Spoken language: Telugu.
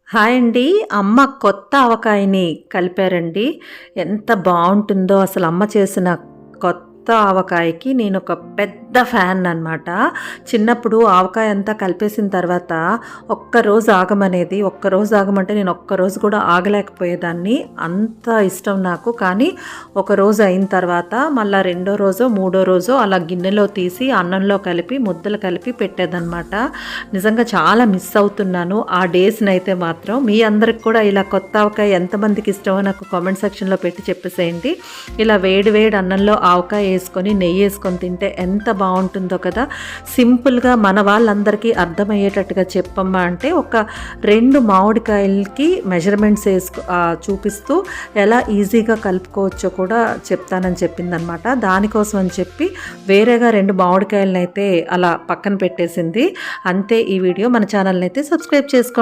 హాయ్ అండి. అమ్మ కొత్త ఆవకాయని కలిపారండి. ఎంత బావుంటుందో అసలు అమ్మ చేసిన కొత్త ఆవకాయకి నేనొక పెద్ద ఫ్యాన్ అనమాట. చిన్నప్పుడు ఆవకాయ అంతా కలిపేసిన తర్వాత ఒక్కరోజు ఆగమనేది. ఒక్కరోజు ఆగమంటే నేను ఒక్కరోజు కూడా ఆగలేకపోయేదాన్ని. అంత ఇష్టం నాకు. కానీ ఒకరోజు అయిన తర్వాత మళ్ళా రెండో రోజో, మూడో రోజో అలా గిన్నెలో తీసి అన్నంలో కలిపి ముద్దలు కలిపి పెట్టేదనమాట. నిజంగా చాలా మిస్ అవుతున్నాను ఆ డేస్‌నైతే మాత్రం. మీ అందరికి కూడా ఇలా కొత్త ఆవకాయ ఎంతమందికి ఇష్టమో నాకు కామెంట్ సెక్షన్‌లో పెట్టి చెప్పేసేయండి. ఇలా వేడి వేడి అన్నంలో ఆవకాయ వేసుకొని నెయ్యి వేసుకొని తింటే ఎంత బాగుంటుందో కదా. సింపుల్గా మన వాళ్ళందరికీ అర్థమయ్యేటట్టుగా చెప్పమ్మా అంటే ఒక 2 మామిడికాయలకి మెజర్మెంట్స్ చూపిస్తూ ఎలా ఈజీగా కలుపుకోవచ్చో కూడా చెప్తానని చెప్పిందనమాట. దానికోసం అని చెప్పి వేరేగా 2 మామిడికాయలను అయితే అలా పక్కన పెట్టేసింది. అంతే ఈ వీడియో. మన ఛానల్ని అయితే సబ్స్క్రైబ్ చేసుకోండి.